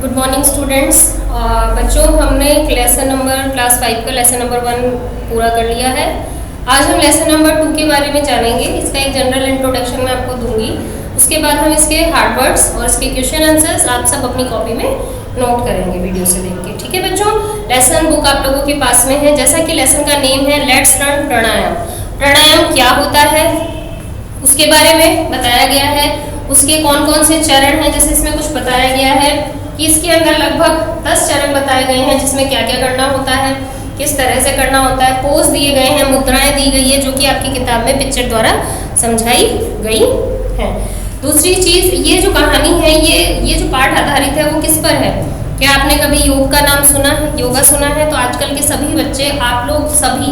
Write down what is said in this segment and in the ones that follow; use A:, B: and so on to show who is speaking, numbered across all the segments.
A: Good morning students. बच्चों, हमने class 5 का लेसन नंबर 1 पूरा कर लिया है। आज हम लेसन नंबर 2 के बारे में जानेंगे। इसका एक जनरल इंट्रोडक्शन मैं आपको दूंगी। उसके बाद हम इसके हार्ड वर्ड्स और इसके क्वेश्चन आंसर्स आप सब अपनी कॉपी में नोट करेंगे वीडियो से देख के। ठीक है बच्चों, लेसन बुक आप लोगों के पास में है। जैसा कि लेसन का नेम है लेट्स लर्न प्राणायाम। प्राणायाम क्या होता है उसके बारे में बताया गया है। उसके कौन कौन से चरण हैं, जैसे इसमें कुछ बताया गया है कि इसके अंदर लगभग 10 चरण बताए गए हैं, जिसमें क्या क्या करना होता है, किस तरह से करना होता है, पोज दिए गए हैं, मुद्राएं दी गई है, जो कि आपकी किताब में पिक्चर द्वारा समझाई गई है। दूसरी चीज, ये जो कहानी है, ये जो पाठ आधारित है वो किस पर है? क्या आपने कभी योग का नाम सुना है, योगा सुना है? तो आजकल के सभी बच्चे, आप लोग सभी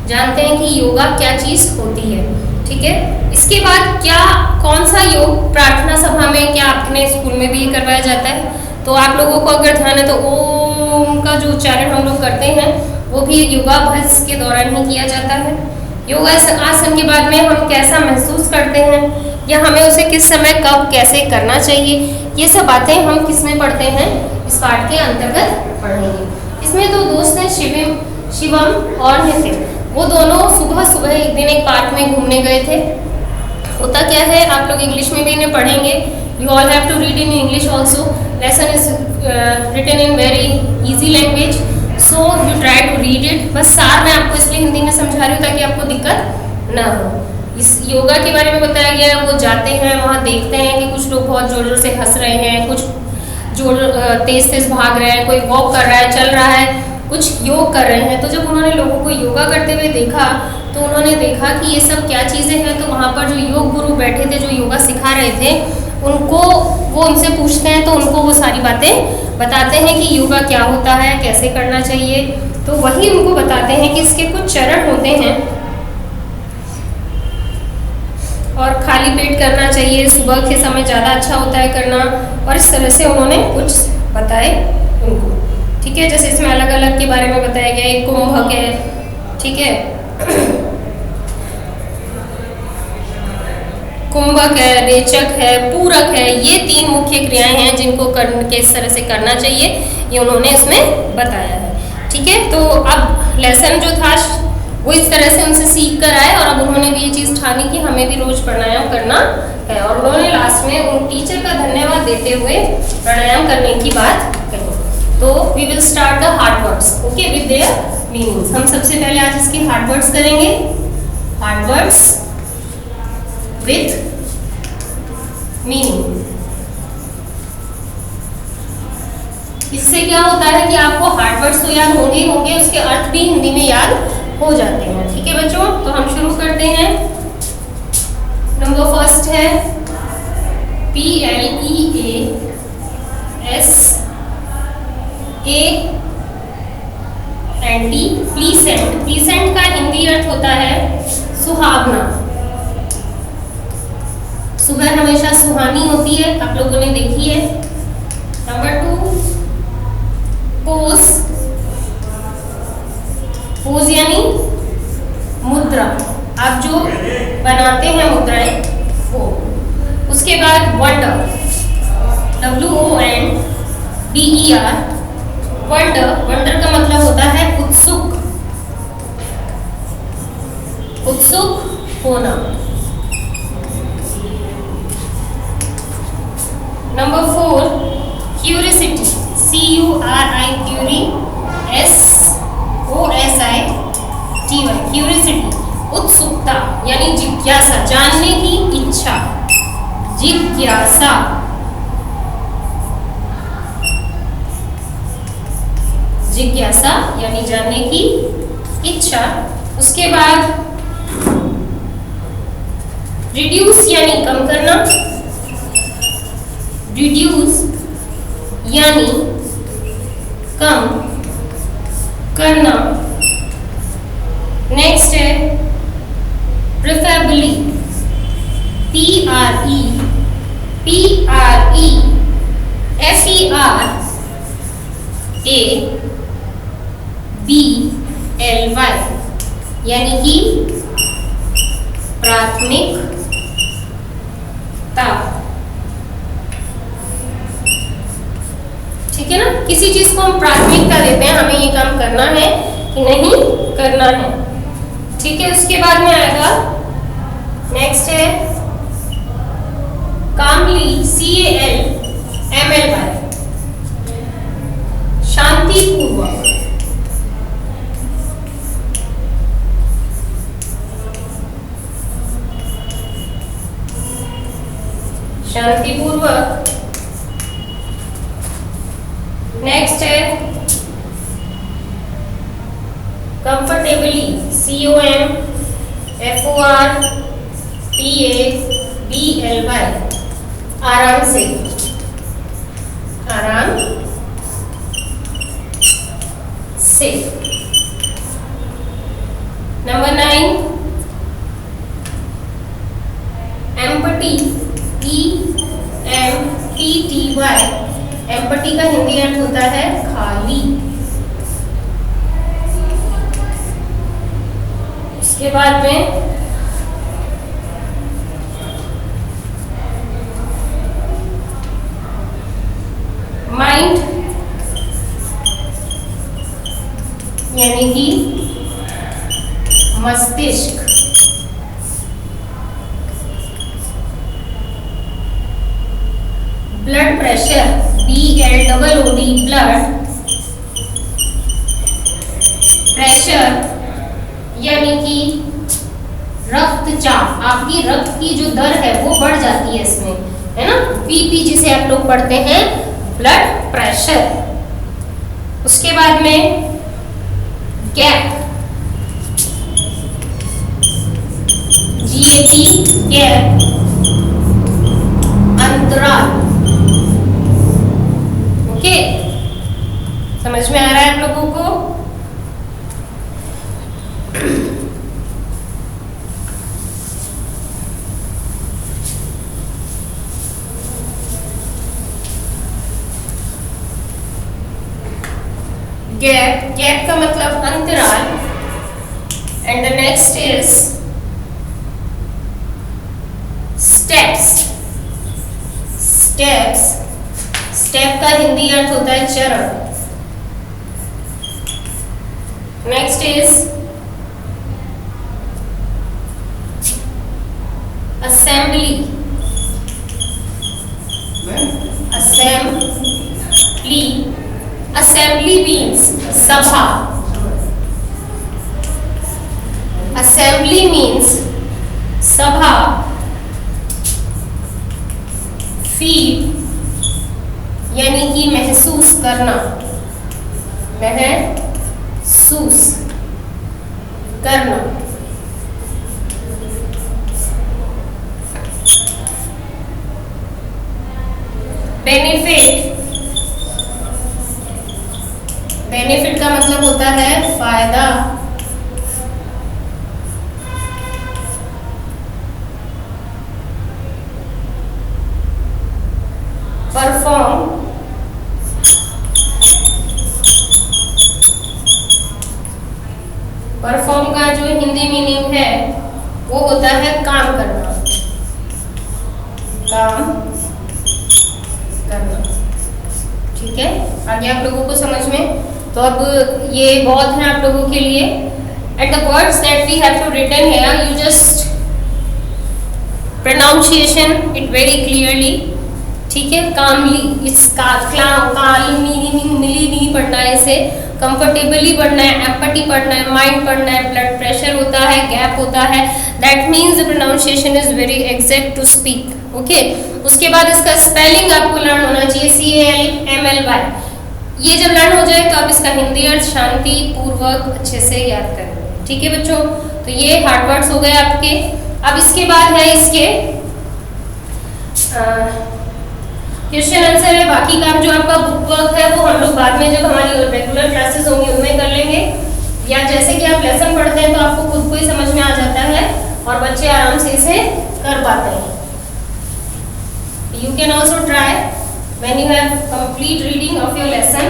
A: जानते हैं कि योगा क्या चीज होती है। ठीक है, इसके बाद क्या कौन सा योग प्रार्थना सभा में, क्या अपने स्कूल में भी ये करवाया जाता है? तो आप लोगों को अगर ध्यान है तो ओम का जो उच्चारण हम लोग करते हैं वो भी योगाभ्यास के दौरान ही किया जाता है। योगासन के बाद में हम कैसा महसूस करते हैं या हमें उसे किस समय कब कैसे करना चाहिए, ये सब बातें हम किस में पढ़ते हैं, इस पाठ के अंतर्गत पढ़ेंगे। इसमें दो दोस्त हैं, शिवम और नितिन। वो दोनों सुबह सुबह एक दिन एक पार्क में घूमने गए थे। होता क्या है, आप लोग इंग्लिश में भी इन्हें पढ़ेंगे। You all have to read in English also. Lesson is written in very easy language, so you try to read it. बस सार मैं आपको इसलिए हिंदी में समझा रही हूँ ताकि आपको दिक्कत ना हो। इस योगा के बारे में बताया गया है। वो जाते हैं, वहाँ देखते हैं कि कुछ लोग बहुत जोर जोर से हंस रहे हैं, कुछ तेज तेज भाग रहे हैं, कोई वॉक कर रहा है, चल रहा है, कुछ योग कर रहे हैं। तो जब उन्होंने लोगों को योगा करते हुए देखा तो उन्होंने देखा कि ये सब क्या चीज़ें हैं। तो वहाँ पर जो योग गुरु बैठे थे, जो योगा सिखा रहे थे, वो उनसे पूछते हैं तो उनको वो सारी बातें बताते हैं कि योगा क्या होता है, कैसे करना चाहिए। तो वही उनको बताते हैं कि इसके कुछ चरण होते हैं और खाली पेट करना चाहिए, सुबह के समय ज़्यादा अच्छा होता है करना, और इस तरह से उन्होंने कुछ बताए उनको। ठीक है, जैसे इसमें अलग अलग के बारे में बताया गया है। कुंभक है, ठीक है, कुंभक है, रेचक है, पूरक है। ये 3 मुख्य क्रियाएं हैं जिनको किस तरह से करना चाहिए, ये उन्होंने इसमें बताया है। ठीक है, तो अब लेसन जो था वो इस तरह से उनसे सीख कर आए और अब उन्होंने भी ये चीज़ ठानी कि हमें भी रोज प्राणायाम करना है। और उन्होंने लास्ट में उन टीचर का धन्यवाद देते हुए प्राणायाम करने की बात कही। तो we will start the hard words, okay, with their meanings. हम सबसे पहले आज इसकी हार्ड वर्ड्स करेंगे। Hard words with meaning. इससे क्या होता है कि आपको हार्ड वर्ड्स तो याद होंगे, उसके अर्थ भी हिंदी में याद हो जाते हैं। ठीक है बच्चों, तो हम शुरू करते हैं। नंबर फर्स्ट है PLEASANT, प्लीसेंट। प्लीसेंट का हिंदी अर्थ होता है सुहावना। सुबह हमेशा सुहानी होती है, आप लोगों ने देखी है। Number 2 pose. पोज यानी मुद्रा, आप जो बनाते हैं मुद्राएं वो। उसके बाद वंडर, WONDER, वंडर। वंडर का मतलब होता है उत्सुक, उत्सुक होना। नंबर 4 क्यूरियोसिटी, CURIOSITY, क्यूरियोसिटी, उत्सुकता यानी जिज्ञासा, जानने की इच्छा, जिज्ञासा। जिज्ञासा यानी जानने की इच्छा। उसके बाद रिड्यूस यानी कम करना, रिड्यूस यानी कम करना। नेक्स्ट है प्रेफरेबली, PREFERABLY, यानी कि प्राथमिकता। ठीक है ना, किसी चीज को हम प्राथमिकता देते हैं, हमें ये काम करना है कि नहीं करना है। ठीक है, उसके बाद में आएगा नेक्स्ट है कामली, CALMLY, शांतिपूर्वक। शांतिपूर्वक। नेक्स्ट है कंफर्टेबली, COMFORTABLY, आराम से, आराम से। नंबर 9 एम्पटी, EMPTY, एम्पटी का हिंदी अर्थ होता है खाली। उसके बाद में माइंड, यानी कि मस्तिष्क। Blood pressure, BLOOD, blood pressure, यानी कि रक्तचाप, आपकी रक्त की जो दर है वो बढ़ जाती है इसमें, है ना, BP जिसे आप लोग पढ़ते हैं, ब्लड प्रेशर। उसके बाद में गैप, GAP, गैप, अंतराल। ओके, समझ में आ रहा है आप लोगों को? गैप, गैप का मतलब अंतराल। And the next is steps, steps, step का हिंदी अर्थ होता है चरण। Next is assembly, assembly, assembly means सभा, असेंबली मीन्स सभा। फील, यानी कि महसूस करना, महसूस करना। बेनिफिट, बेनिफिट का मतलब होता है फायदा। परफॉर्म, परफॉर्म का जो हिंदी मीनिंग है वो होता है काम करना, काम करना। ठीक है, आगे आप लोगों को समझ में? तो अब ये बहुत है आप लोगों के लिए। At the words that we have to written here, you just pronunciation it very clearly. ठीक है, कामली, इट्स मिली नहीं पढ़ना है, इसे कंफर्टेबली पढ़ना है, एम्पटी पढ़ना है, माइंड पढ़ना है, ब्लड प्रेशर होता है, गैप होता है। That means the pronunciation is very exact to speak. Okay, उसके बाद इसका स्पेलिंग आपको लर्न होना चाहिए, CALMLY। ये जब लर्न हो जाए तो आप इसका हिंदी अर्थ शांति पूर्वक अच्छे से याद करें। ठीक है बच्चों, तो ये हार्ड वर्ड्स हो गए आपके। अब इसके बाद है इसके क्वेश्चन आंसर है। बाकी काम जो आपका बुक वर्क है वो हम लोग बाद में जब हमारी रेगुलर क्लासेस होंगी उनमें कर लेंगे, या जैसे कि आप लेसन पढ़ते हैं तो आपको खुद को ही समझ में आ जाता है और बच्चे आराम से इसे कर पाते हैं। You can also try when you have complete reading of your lesson.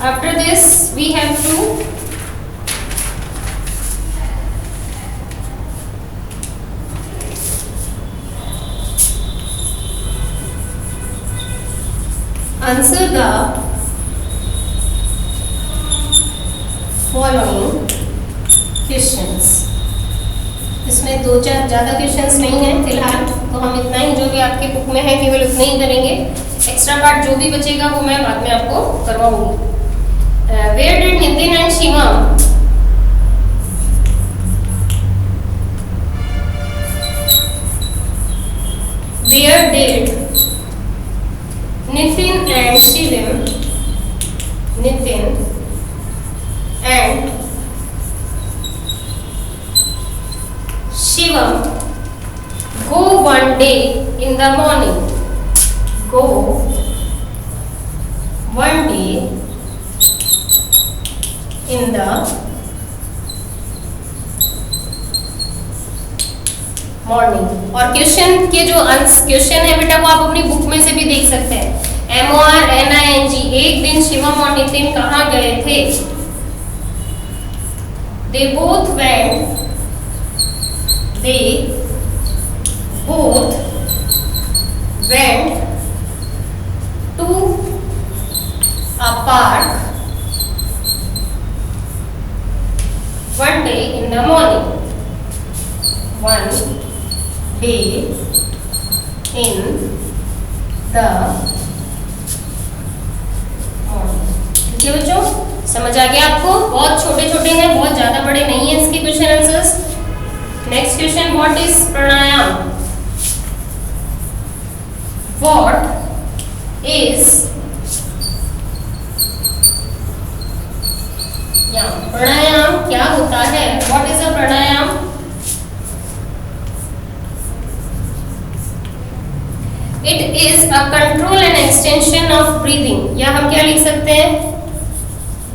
A: After this, we have to answer the following questions. इसमें दो चार ज़्यादा क्वेश्चंस नहीं हैं फिलहाल, तो हम इतना ही जो भी आपके बुक में है केवल उतना ही करेंगे। एक्स्ट्रा पार्ट जो भी बचेगा वो मैं बाद में आपको करवाऊंगी। Where did Nitin and Shivam Where did Nitin and Shivam go one day in the morning? Go one day in the morning. और क्वेश्चन के जो क्वेश्चन है बेटा वो आप अपनी बुक में से भी देख सकते हैं। MORNING, एक दिन शिवम और नितिन कहाँ गए थे? They both went to a park one day in the morning. One day in the morning। ठीक है बच्चों, समझ आ गया आपको? बहुत छोटे छोटे हैं, बहुत ज्यादा बड़े नहीं है इसके question answers. Next question, what is pranayama? What is pranayama क्या होता है? What is a pranayama? It is a control and extension of breathing। या हम क्या लिख सकते हैं?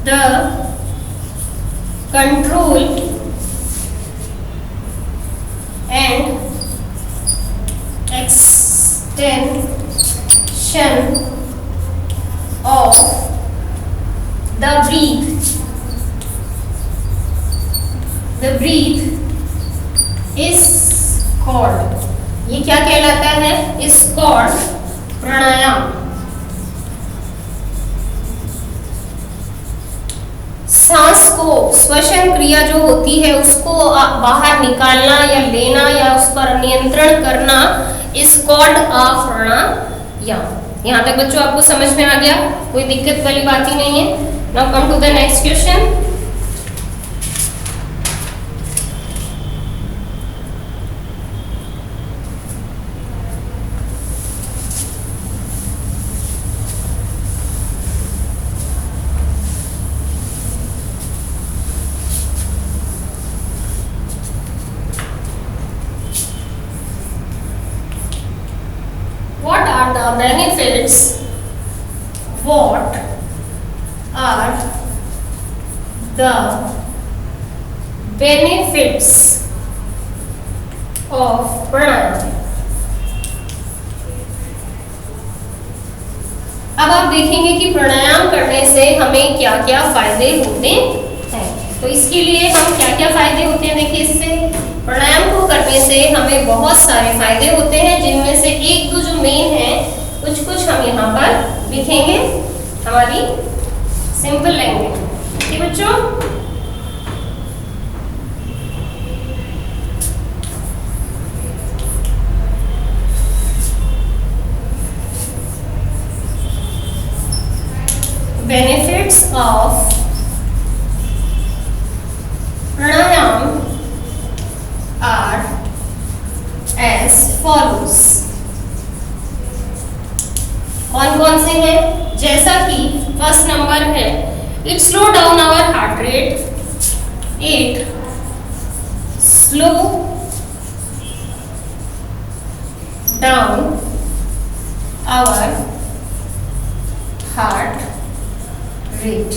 A: The control and extension of the breath। The breath is called, ये क्या कहलाता है? इज कॉल्ड प्राणायाम। सांस को, श्वसन क्रिया जो होती है उसको बाहर निकालना या लेना या उस पर नियंत्रण करना इज कॉल्ड अ प्राणायाम। यहाँ तक बच्चों आपको समझ में आ गया? कोई दिक्कत वाली बात ही नहीं है। Now come to the next question. Benefits, what are the benefits of pranayama? अब आप देखेंगे कि प्राणायाम करने से हमें क्या क्या फायदे होते हैं। तो इसके लिए हम क्या क्या फायदे होते हैं देखिए, इससे प्राणायाम को करने से हमें बहुत सारे फायदे होते हैं, जिनमें से एक दो जो मेन है कुछ हम यहाँ पर लिखेंगे हमारी सिंपल लैंग्वेज। ठीक है बच्चों, benefits of pranayama are as follows. कौन कौन से हैं? जैसा कि फर्स्ट नंबर है, it slow down our heart rate. It slow down our heart rate.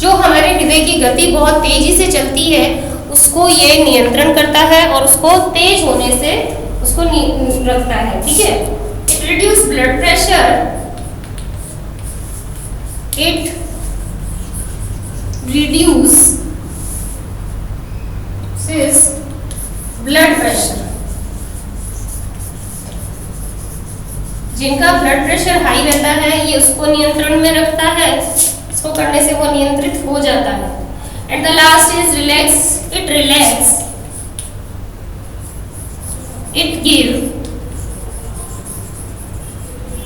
A: जो हमारे हृदय की गति बहुत तेजी से चलती है उसको ये नियंत्रण करता है और उसको तेज होने से उसको रखता है। ठीक है, it reduce blood pressure. It reduces blood pressure। जिनका ब्लड प्रेशर हाई रहता है ये उसको नियंत्रण में रखता है, इसको करने से वो नियंत्रित हो जाता है। And the last is relax, it relax, it give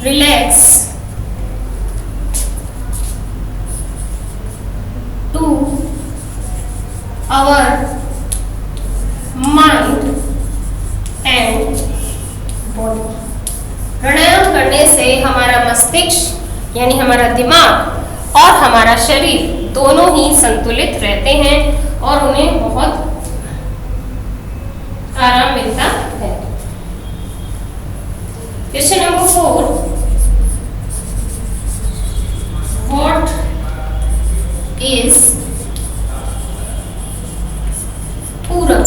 A: relax to our mind and body. Pranayama करने से हमारा मस्तिष्क यानी हमारा दिमाग और हमारा शरीर दोनों ही संतुलित रहते हैं और उन्हें बहुत आराम मिलता है। क्वेश्चन नंबर 4, व्हाट इज पूरक?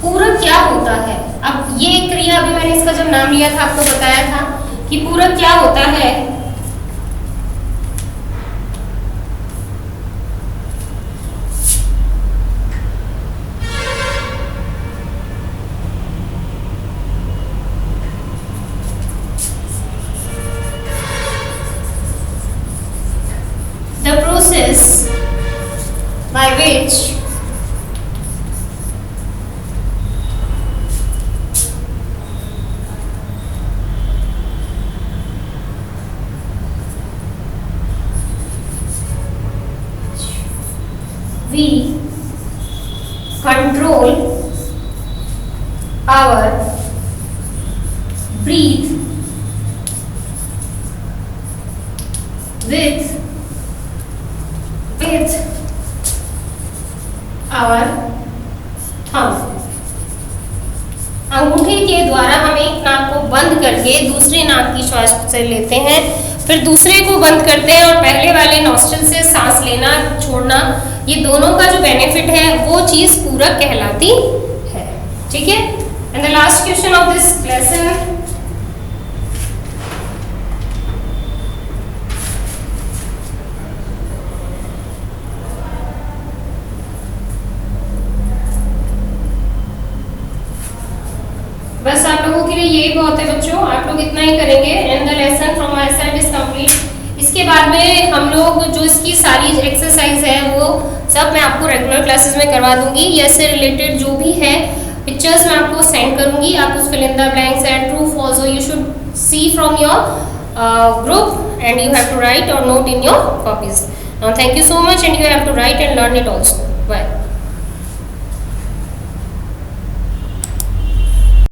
A: पूरक क्या होता है? अब ये क्रिया अभी मैंने इसका जब नाम लिया था आपको बताया था कि पूरक क्या होता है। The process by which we control our breath with our thumb। अंगूठे के द्वारा हम एक नाक को बंद करके दूसरे नाक की श्वास से लेते हैं, फिर दूसरे को बंद करते हैं और पहले वाले नॉस्ट्रिल से सांस लेना छोड़ना, ये दोनों का जो बेनिफिट है वो चीज पूरक कहलाती है। ठीक है। And the last question of this lesson, बस आप लोगों के लिए यही बहुत है बच्चों, आप लोग इतना ही करेंगे। And the lesson from my side is complete. इसके बाद में हम लोग जो इसकी सारी एक्सरसाइज है वो सब मैं आपको रेगुलर क्लासेस में करवा दूंगी, या इससे रिलेटेड जो भी है पिक्चर्स मैं आपको सेंड करूंगी, आप उस fill in the blanks and true false you should see from your group and you have to write और note in your copies. Now thank you so much and you have to write and learn it also. Bye.